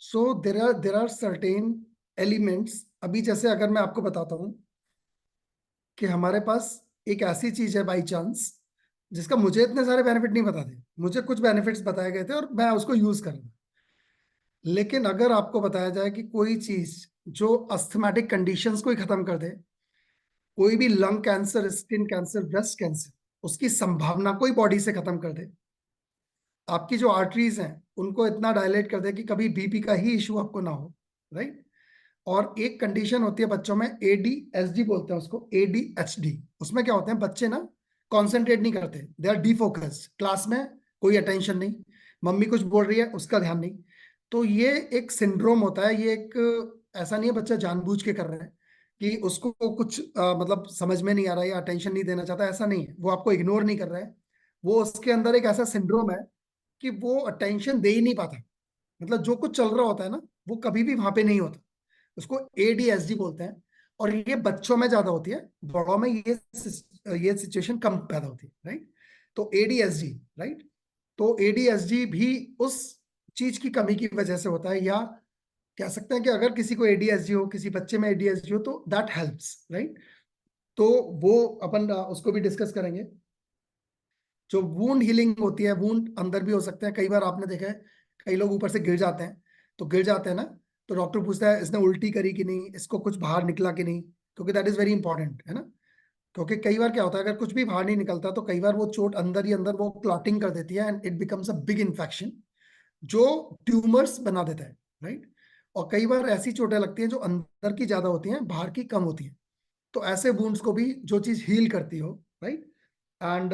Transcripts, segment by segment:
So there are certain elements. अभी जैसे अगर मैं आपको बताता हूँ कि हमारे पास एक ऐसी चीज है बाई चांस जिसका मुझे इतने सारे बेनिफिट नहीं पता थे, मुझे कुछ बेनिफिट्स बताए गए थे और मैं उसको यूज कर रहा था। लेकिन अगर आपको बताया जाए कि कोई चीज जो अस्थमेटिक कंडीशंस को ही खत्म कर दे, कोई भी lung cancer, skin cancer, breast cancer, उसकी संभावना कोई बॉडी से खत्म कर दे, आपकी जो आर्टरीज हैं उनको इतना डायलेट कर दे कि कभी बीपी का ही इशू आपको ना हो, राइट। और एक कंडीशन होती है बच्चों में, एडीएसडी बोलते हैं उसको, एडीएचडी। उसमें क्या होते हैं, बच्चे ना कॉन्सेंट्रेट नहीं करते, दे आर डिफोकस्ड, क्लास में कोई अटेंशन नहीं, मम्मी कुछ बोल रही है उसका ध्यान नहीं। तो ये एक सिंड्रोम होता है, ये एक ऐसा नहीं है बच्चा जानबूझ के कर रहा है कि उसको कुछ मतलब समझ में नहीं आ रहा है या अटेंशन नहीं देना चाहता, ऐसा नहीं है, वो आपको इग्नोर नहीं कर रहा है। वो उसके अंदर एक ऐसा सिंड्रोम है कि वो अटेंशन दे ही नहीं पाता, मतलब जो कुछ चल रहा होता है ना वो कभी भी वहां पे नहीं होता। उसको एडीएसडी बोलते हैं। और ये बच्चों में ज्यादा होती है, बड़ों में ये सिचुएशन कम पैदा होती है, राइट। तो एडीएसडी, राइट। तो एडीएसडी भी उस चीज की कमी की वजह से होता है, या कह सकते हैं कि अगर किसी को एडीएसडी हो, किसी बच्चे में एडीएसडी हो, तो दैट हेल्प्स, राइट। तो वो अपन उसको भी डिस्कस करेंगे। जो वूंड हीलिंग होती है, वूंड अंदर भी हो सकते हैं, कई बार आपने देखा है कई लोग ऊपर से गिर जाते हैं, तो गिर जाते हैं ना, तो डॉक्टर पूछता है इसने उल्टी करी कि नहीं, इसको कुछ बाहर निकला कि नहीं, क्योंकि दैट इज वेरी इंपॉर्टेंट, है ना। क्योंकि कई बार क्या होता है, अगर कुछ भी बाहर नहीं निकलता तो कई बार वो चोट अंदर ही अंदर वो क्लॉटिंग कर देती है and it becomes a big infection जो ट्यूमर्स बना देता है, राइट। और कई बार ऐसी चोटें लगती हैं जो अंदर की ज्यादा होती हैं, बाहर की कम होती हैं। तो ऐसे वुंड्स को भी जो चीज हील करती हो, राइट। एंड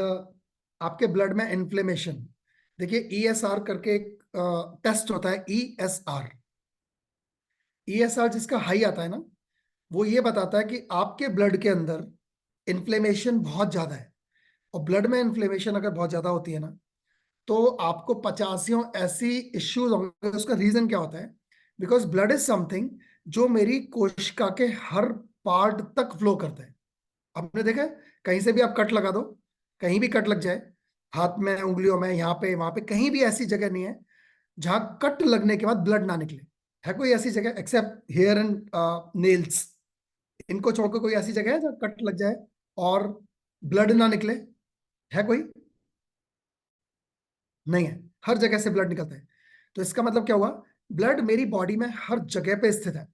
आपके ब्लड में इन्फ्लेमेशन, देखिए ईएसआर करके एक टेस्ट होता है, ईएसआर। ईएसआर जिसका हाई आता है ना, वो ये बताता है कि आपके ब्लड के अंदर इन्फ्लेमेशन बहुत ज्यादा है। और ब्लड में इन्फ्लेमेशन अगर बहुत ज्यादा होती है ना, तो आपको पचासियों ऐसी इश्यूज होंगे। उसका रीजन क्या होता है, बिकॉज ब्लड इज समथिंग जो मेरी कोशिका के हर पार्ट तक फ्लो करता है। आपने देखा है कहीं से भी आप कट लगा दो, कहीं भी कट लग जाए, हाथ में, उंगलियों में, यहाँ पे वहां पे, कहीं भी ऐसी जगह नहीं है जहां कट लगने के बाद ब्लड ना निकले। है कोई ऐसी जगह एक्सेप्ट हेयर एंड नेल्स, इनको छोड़कर कोई ऐसी जगह है जहां कट लग जाए और ब्लड ना निकले? है कोई? नहीं है, हर जगह से ब्लड निकलता है। तो इसका मतलब क्या हुआ, ब्लड मेरी बॉडी में हर जगह पे स्थित है।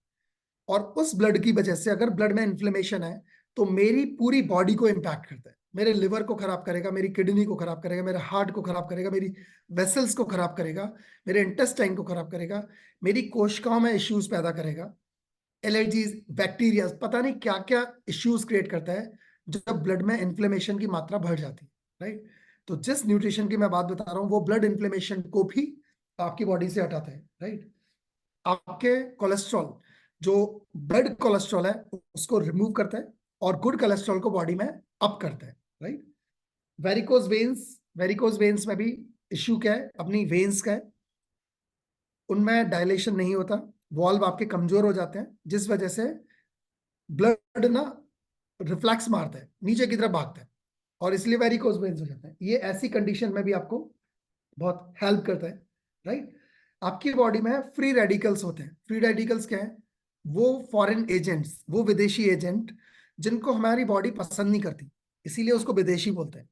और उस ब्लड की वजह से अगर ब्लड में इन्फ्लेमेशन है तो मेरी पूरी बॉडी को इंपैक्ट करता है, मेरे लिवर को खराब करेगा, मेरी किडनी को खराब करेगा, मेरे हार्ट को खराब करेगा, मेरी वेसल्स को खराब करेगा, मेरे इंटेस्टाइन को खराब करेगा, मेरी कोशिकाओं में इश्यूज पैदा करेगा, एलर्जीज, बैक्टीरिया, पता नहीं क्या क्या इश्यूज क्रिएट करता है जब ब्लड में इन्फ्लेमेशन की मात्रा बढ़ जाती है, राइट। तो जिस न्यूट्रिशन की मैं बात बता रहा हूँ वो ब्लड इन्फ्लेमेशन को भी आपकी बॉडी से हटाता है, राइट। आपके कोलेस्ट्रॉल, जो ब्लड कोलेस्ट्रॉल है उसको रिमूव करता है और गुड कोलेस्ट्रॉल को बॉडी में अप करता है, राइट। वेरिकोज वेन्स में भी इश्यू क्या है, अपनी वेन्स का है, उनमें डायलेशन नहीं होता, वॉल्व आपके कमजोर हो जाते हैं, जिस वजह से ब्लड ना रिफ्लेक्स मारता है, नीचे की तरफ भागता है, और इसलिए वेरिकोज वेन्स हो जाते हैं। ये ऐसी कंडीशन में भी आपको बहुत हेल्प करता है, राइट। आपकी बॉडी में फ्री रेडिकल्स होते हैं। फ्री रेडिकल्स क्या है, वो फॉरेन एजेंट्स, वो विदेशी एजेंट जिनको हमारी बॉडी पसंद नहीं करती, इसीलिए उसको विदेशी बोलते हैं।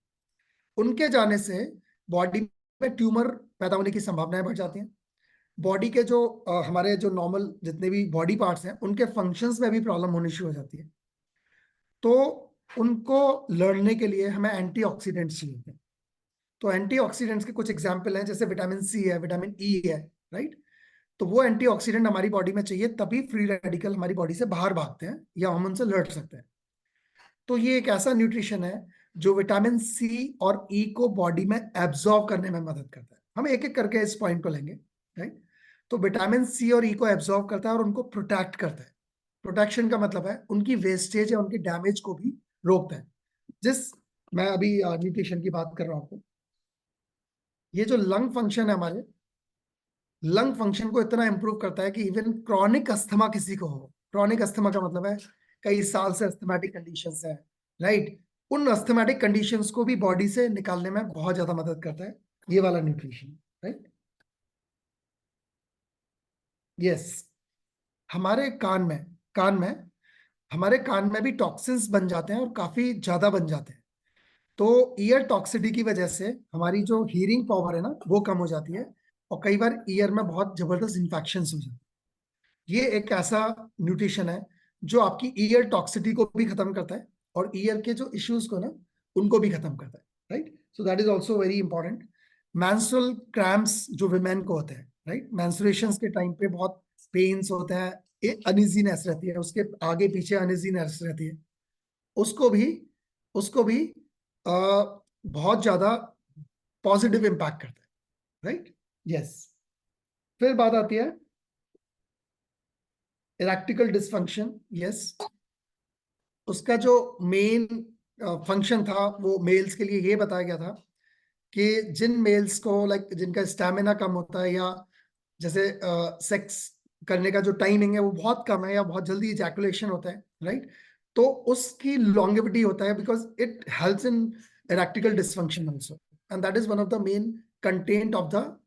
उनके जाने से बॉडी में ट्यूमर पैदा होने की संभावनाएं बढ़ जाती हैं। बॉडी के जो हमारे जो नॉर्मल जितने भी बॉडी पार्ट्स हैं उनके फंक्शंस में भी प्रॉब्लम होनी शुरू हो जाती है। तो उनको लड़ने के लिए हमें एंटीऑक्सीडेंट्स चाहिए होते हैं। तो एंटीऑक्सीडेंट्स के कुछ एग्जाम्पल हैं, जैसे विटामिन सी है, विटामिन ई है, राइट। तो वो एंटीऑक्सीडेंट हमारी बॉडी में चाहिए, तभी फ्री रेडिकल हमारी बॉडी से बाहर भागते हैं या हम उनसे लड़ सकते हैं। तो ये एक ऐसा न्यूट्रिशन है जो विटामिन सी और ई को बॉडी में एब्जॉर्ब करने में मदद करता है। हम एक एक करके इस पॉइंट को लेंगे, राइट। तो विटामिन सी और ई को एब्जॉर्ब करता है और उनको प्रोटेक्ट करता है। प्रोटेक्शन का मतलब है उनकी वेस्टेज या उनकी डैमेज को भी रोकता है। जिस मैं अभी न्यूट्रिशन की बात कर रहा हूं, ये जो लंग फंक्शन है हमारे, लंग फंक्शन को इतना इंप्रूव करता है कि इवन क्रॉनिक अस्थमा किसी को हो, क्रॉनिक अस्थमा का मतलब है कई साल से अस्थमेटिक कंडीशंस है, राइट। उन अस्थमेटिक कंडीशंस को भी बॉडी से निकालने में बहुत ज्यादा मदद करता है ये वाला न्यूट्रिशन, राइट। यस, हमारे कान में हमारे कान में भी टॉक्सिन्स बन जाते हैं और काफी ज्यादा बन जाते हैं। तो ईयर टॉक्सिटी की वजह से हमारी जो हीयरिंग पावर है ना वो कम हो जाती है, और कई बार ईयर में बहुत जबरदस्त इन्फेक्शंस हो जाते हैं। ये एक ऐसा न्यूट्रिशन है जो आपकी ईयर टॉक्सिटी को भी खत्म करता है और ईयर के जो इश्यूज को ना उनको भी खत्म करता है, right. So that is also very important. Menstrual cramps जो विमेन को होते हैं, राइट, मैंस्ट्रुएशंस के टाइम पे बहुत पेन्स होते हैं, अनइजीनेस रहती है, उसके आगे पीछे अनइजीनेस रहती है, उसको भी उसको भी बहुत ज्यादा पॉजिटिव इम्पैक्ट करता है, राइट। यस। फिर बात आती है इरेक्टिकल डिसफंक्शन। यस, उसका जो मेन फंक्शन था वो मेल्स के लिए ये बताया गया था कि जिन मेल्स को लाइक जिनका स्टैमिना कम होता है, या जैसे सेक्स करने का जो टाइमिंग है वो बहुत कम है, या बहुत जल्दी इजैकुलेशन होता है, राइट, तो उसकी लॉन्गेविटी होता है because it helps in erectile dysfunction also, and that is one of the main content of the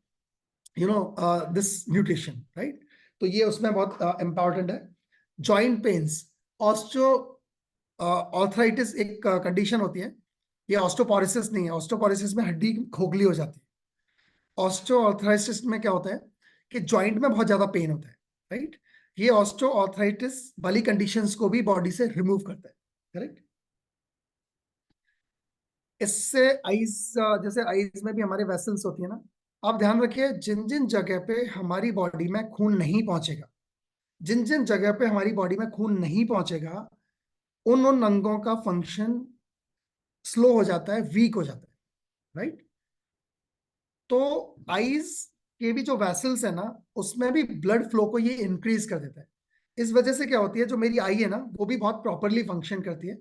this nutrition, right. तो ये उसमें बहुत इंपॉर्टेंट है। जॉइंट पेन्स, ऑस्टियो ऑर्थराइटिस एक कंडीशन होती है, ये ऑस्टोपोरोसिस नहीं है। ऑस्टोपोरोसिस में हड्डी खोखली हो जाती है। ऑस्टोआर्थराइटिस में क्या होता है कि जॉइंट में बहुत ज्यादा पेन होता है, राइट। ये ऑस्टोआर्थराइटिस वाली कंडीशंस को भी बॉडी से रिमूव करता है, करेक्ट। इससे आईज, जैसे आईज में भी हमारे वेसल्स होती है ना, आप ध्यान रखिए जिन जिन जगह पे हमारी बॉडी में खून नहीं पहुंचेगा, जिन जिन जगह पे हमारी बॉडी में खून नहीं पहुंचेगा, उन उन अंगों का फंक्शन स्लो हो जाता है, वीक हो जाता है, राइट। तो आईज के भी जो वेसल्स है ना उसमें भी ब्लड फ्लो को ये इंक्रीज कर देता है। इस वजह से क्या होती है, जो मेरी आई है ना वो भी बहुत प्रॉपरली फंक्शन करती है,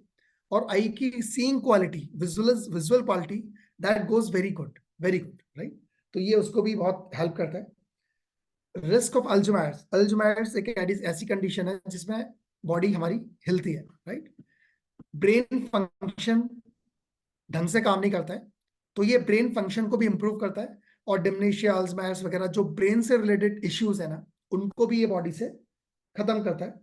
और आई की seeing quality, visual quality, that goes very good, very good, right. तो ये उसको भी बहुत हेल्प करता है। रिस्क ऑफ अल्जाइमर्स, अल्जाइमर्स एक ऐसी कंडीशन है जिसमें बॉडी हमारी हिलती है, राइट। ब्रेन फंक्शन ढंग से काम नहीं करता है, तो ये ब्रेन फंक्शन को भी इंप्रूव करता है, और डिमनेशिया, अल्जाइमर्स वगैरह जो ब्रेन से रिलेटेड इश्यूज है ना उनको भी ये बॉडी से खत्म करता है,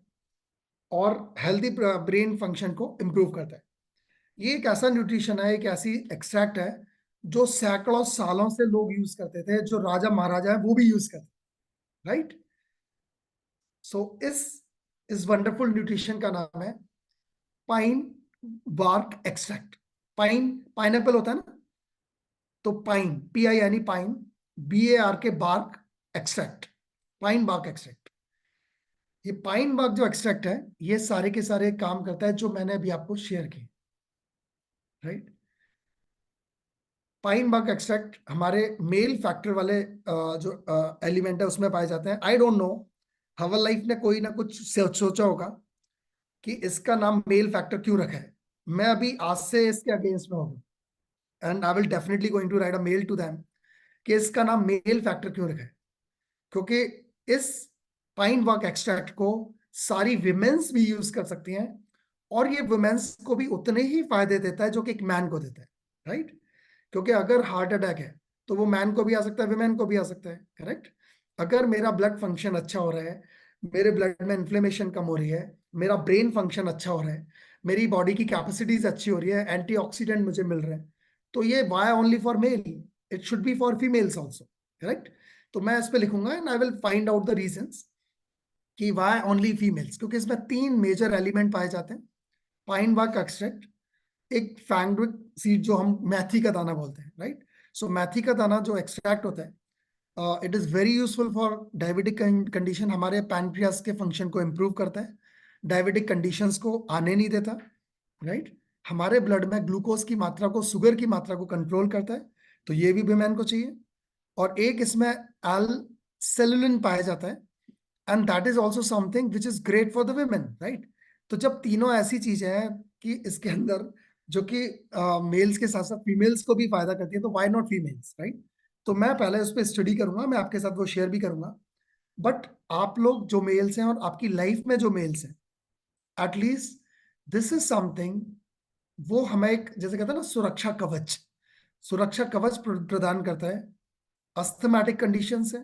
और हेल्दी ब्रेन फंक्शन को इंप्रूव करता है। ये एक ऐसा न्यूट्रिशन है, एक ऐसी एक्सट्रैक्ट है जो सैकड़ों सालों से लोग यूज करते थे, जो राजा महाराजा है वो भी यूज करते, राइट। सो इस वंडरफुल न्यूट्रिशन का नाम है पाइन बार्क एक्सट्रैक्ट। पाइनएप्पल होता है ना, तो पाइन, PI यानी पाइन, BAR के bark extract, pine bark extract. ये पाइन बार्क जो एक्सट्रैक्ट है ये सारे के सारे काम करता है जो मैंने अभी आपको शेयर किए, राइट। पाइन बार्क एक्सट्रैक्ट हमारे मेल फैक्टर वाले जो एलिमेंट है उसमें पाए जाते हैं। आई डोंट नो, हवर लाइफ ने कोई ना कुछ सोचा होगा कि इसका नाम मेल फैक्टर क्यों रखा है। मैं अभी आज से इसके अगेंस्ट में होगा, and I will definitely going to write a mail to them कि इसका नाम मेल फैक्टर क्यों रखा है, क्योंकि इस पाइन वर्क एक्सट्रैक्ट को सारी विमेन्स भी यूज कर सकती हैं, और ये वुमेन्स को भी उतने ही फायदे देता है जो कि एक मैन को देता है, राइट। क्योंकि अगर हार्ट अटैक है तो वो मैन को भी आ सकता है, विमेन को भी आ सकता है, करेक्ट। अगर मेरा ब्लड फंक्शन अच्छा हो रहा है, मेरे ब्लड में इन्फ्लेमेशन कम हो रही है, मेरा ब्रेन फंक्शन अच्छा हो रहा है, मेरी बॉडी की कैपेसिटीज अच्छी हो रही है, एंटीऑक्सीडेंट मुझे मिल रहे हैं, तो ये why only for male, it should be for females also, correct. तो मैं इस पे लिखूंगा and I will find out the reasons कि वाई ओनली फीमेल्स, क्योंकि इसमें 3 मेजर एलिमेंट पाए जाते हैं। पाइन बार्क एक्सट्रैक्ट, एक फैंगविक सीड जो हम मेथी का दाना बोलते हैं, राइट। सो मेथी का दाना जो एक्सट्रैक्ट होता है, it is very useful for diabetic condition, हमारे पैनक्रियास के फंक्शन को इंप्रूव करता है, डायबिटिक कंडीशंस को आने नहीं देता, राइट। हमारे ब्लड में ग्लूकोज की मात्रा को, शुगर की मात्रा को कंट्रोल करता है, तो ये भी विमेन को चाहिए। और एक इसमें एल सेलुलिन पाया जाता है, and that is also something which is great for the women, right. तो जब तीनों ऐसी चीजें हैं कि इसके अंदर जो कि मेल्स के साथ साथ फीमेल्स को भी फायदा करती है, तो व्हाई नॉट फीमेल्स, राइट। तो मैं पहले उस पर स्टडी करूंगा, मैं आपके साथ वो शेयर भी करूंगा। बट आप लोग जो मेल्स हैं और आपकी लाइफ में जो मेल्स हैं, एटलीस्ट दिस इज समथिंग, वो हमें एक जैसे कहते हैं ना सुरक्षा कवच, सुरक्षा कवच प्रदान करता है। अस्थमेटिक कंडीशन से,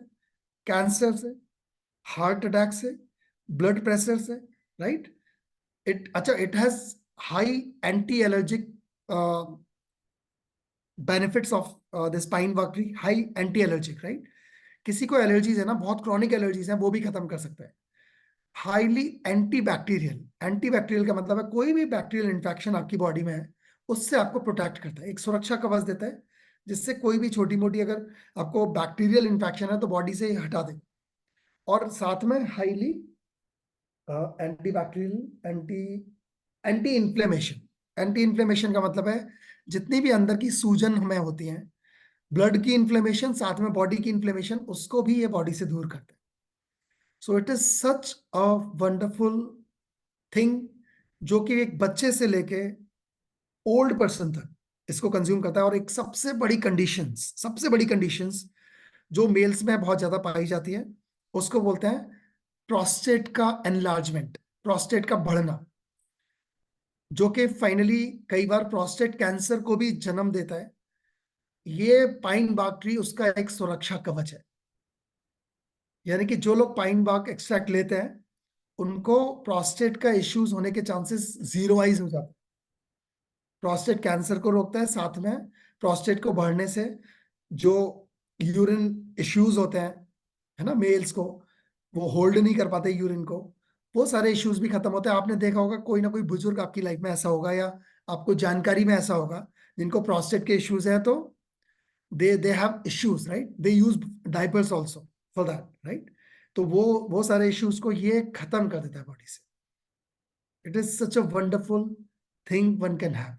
कैंसर से, हार्ट अटैक से, ब्लड प्रेशर से, right. It has high anti allergic benefits of this pine work tree, high anti allergic, right. किसी को एलर्जीज है ना, बहुत क्रॉनिक एलर्जीज है, वो भी खत्म कर सकता है। Highly anti bacterial, anti bacterial का मतलब है कोई भी बैक्टीरियल इन्फेक्शन आपकी बॉडी में है उससे आपको प्रोटेक्ट करता है, एक सुरक्षा कवच देता है, जिससे कोई भी छोटी मोटी अगर आपको बैक्टीरियल इन्फेक्शन है तो बॉडी से हटा दे। और साथ में highly anti bacterial, anti anti inflammation. Anti inflammation का मतलब है जितनी भी अंदर की सूजन हमें होती है, ब्लड की इन्फ्लेमेशन, साथ में बॉडी की इन्फ्लेमेशन, उसको भी ये बॉडी से दूर करता है। So it is such a wonderful thing, जो कि एक बच्चे से लेके ओल्ड पर्सन तक इसको कंज्यूम करता है। और एक सबसे बड़ी कंडीशंस जो मेल्स में बहुत ज्यादा पाई जाती है, उसको बोलते हैं प्रोस्टेट का एनलार्जमेंट, प्रोस्टेट का बढ़ना, जो कि फाइनली कई बार प्रोस्टेट कैंसर को भी जन्म देता है। ये पाइन बाग ट्री उसका एक सुरक्षा कवच है। यानी कि जो लोग पाइन बाग एक्सट्रैक्ट लेते हैं उनको प्रोस्टेट का इश्यूज होने के चांसेस जीरोवाइज हो जाते हैं। प्रोस्टेट कैंसर को रोकता है, साथ में प्रोस्टेट को बढ़ने से जो यूरिन इश्यूज होते हैं, है ना, मेल्स को, वो होल्ड नहीं कर पाते यूरिन को, वो सारे इश्यूज भी खत्म होते हैं। आपने देखा होगा कोई ना कोई बुजुर्ग आपकी लाइफ में ऐसा होगा, या आपको जानकारी में ऐसा होगा, जिनको प्रोस्टेट के इश्यूज हैं, तो they have issues, right, they use diapers also for that, right. तो वो सारे इश्यूज को ये खत्म कर देता है बॉडी से। It is such a wonderful thing one can have.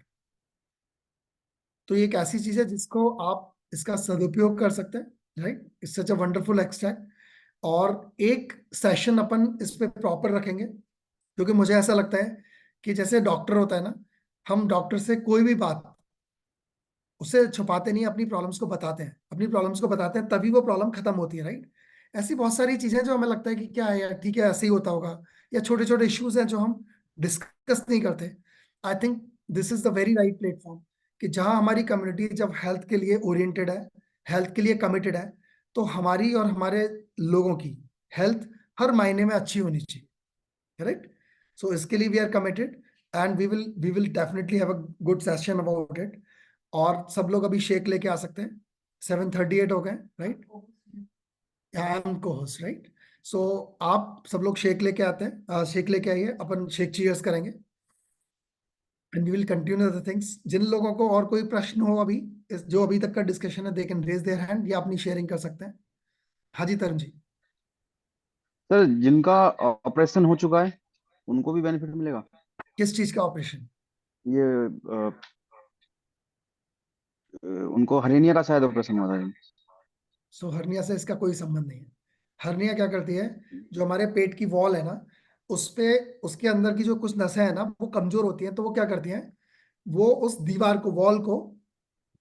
तो ये एक ऐसी चीज है जिसको आप इसका सदुपयोग कर सकते हैं, right. It's such a wonderful extract. और एक सेशन अपन इस पे प्रॉपर रखेंगे, क्योंकि मुझे ऐसा लगता है कि जैसे डॉक्टर होता है ना, हम डॉक्टर से कोई भी बात उसे छुपाते नहीं, अपनी प्रॉब्लम्स को बताते हैं, अपनी प्रॉब्लम्स को बताते हैं, तभी वो प्रॉब्लम खत्म होती है, राइट। ऐसी बहुत सारी चीजें जो हमें लगता है कि क्या है यार, ठीक है ऐसे ही होता होगा, या छोटे छोटे इश्यूज हैं जो हम डिस्कस नहीं करते। I think this is the very right platform, कि जहां हमारी कम्युनिटी जब हेल्थ के लिए ओरिएंटेड है, हेल्थ के लिए कमिटेड है, तो हमारी और हमारे लोगों की हेल्थ हर मायने में अच्छी होनी चाहिए, करेक्ट। सो इसके लिए we are committed, and we will definitely have a good session about it. और सब लोग अभी शेक लेके आ सकते हैं, 7:38 हो गए, राइट। आई एम को होस्ट, राइट। सो आप सब लोग शेक लेके आते हैं, शेक लेके आइए, अपन शेक चीयर्स करेंगे, and we will continue the things. जिन लोगों को और कोई प्रश्न हो अभी, जो अभी तक का डिस्कशन है, they can raise their hand या अपनी शेयरिंग कर सकते हैं। हाँ जी तरुण जी। सर, जिनका ऑपरेशन हो चुका है उनको भी बेनिफिट मिलेगा? किस चीज का ऑपरेशन? ये उनको हर्निया का शायद ऑपरेशन हुआ था। सो हर्निया से इसका कोई संबंध नहीं है। हर्निया क्या करती है, जो हमारे पेट की वॉल है ना, उस पे, उसके अंदर की जो कुछ नसें हैं ना, वो कमजोर होती हैं, तो वो क्या करती हैं, वो उस दीवार को, वॉल को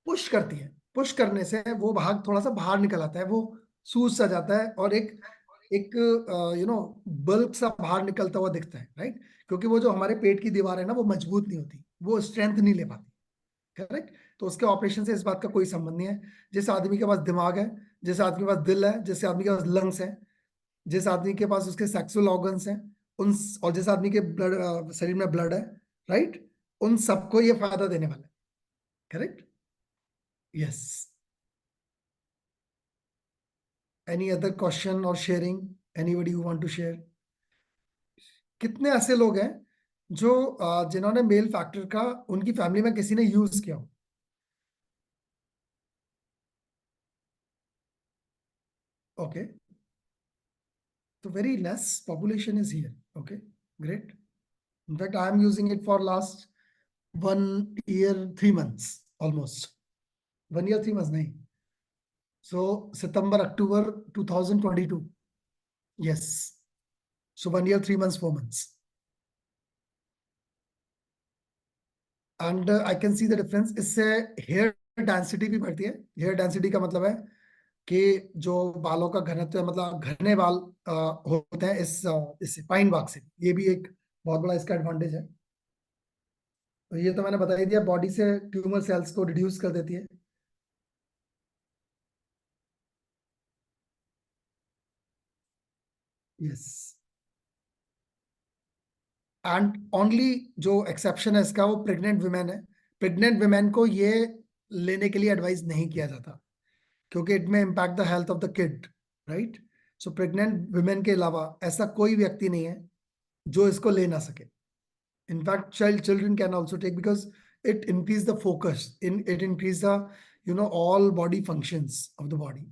पुश करती है। पुश करने से वो भाग थोड़ा सा बाहर निकल आता है, वो सूज सा जाता है, और एक एक बल्ब सा बाहर निकलता हुआ दिखता है, राइट। क्योंकि वो जो हमारे पेट की दीवार है ना, वो मजबूत नहीं होती, वो स्ट्रेंथ नहीं ले पाती, करेक्ट। तो उसके ऑपरेशन से इस बात का कोई संबंध नहीं है। जिस आदमी के पास दिमाग है, जिस आदमी के पास दिल है, जिस आदमी के पास लंग्स है, जिस आदमी के पास उसके सेक्सुअल ऑर्गन्स हैं, उन, और जिस आदमी के ब्लड, शरीर में ब्लड है, राइट, उन सबको ये फायदा देने वाला है, correct. Yes. Any other question और sharing, anybody who want to share? कितने ऐसे लोग हैं जो जिन्होंने मेल फैक्टर का उनकी फैमिली में किसी ने यूज किया हो? ओके, तो very less population is here. Okay, great. In fact, I am using it for last 1 year 3 months almost. 1 year 3 months, nahi. So September October 2022. Yes. So 1 year 3 months 4 months. And I can see the difference. इससे hair density भी बढ़ती है। Hair density का मतलब है कि जो बालों का घनत्व है, मतलब घने बाल होते हैं इससे, पाइन बाग से। ये भी एक बहुत बड़ा इसका एडवांटेज है। तो ये तो मैंने बता ही दिया, बॉडी से ट्यूमर सेल्स को रिड्यूस कर देती है। यस, एंड ओनली जो एक्सेप्शन है इसका वो प्रेग्नेंट वुमेन है। प्रेग्नेंट वुमेन को ये लेने के लिए एडवाइस नहीं किया जाता, क्योंकि इट में impact the health of the kid, right. So pregnant women के अलावा ऐसा कोई व्यक्ति नहीं है जो इसको ले ना सके। In fact children can also take, because it increase the focus, in it increase the all body functions of the body.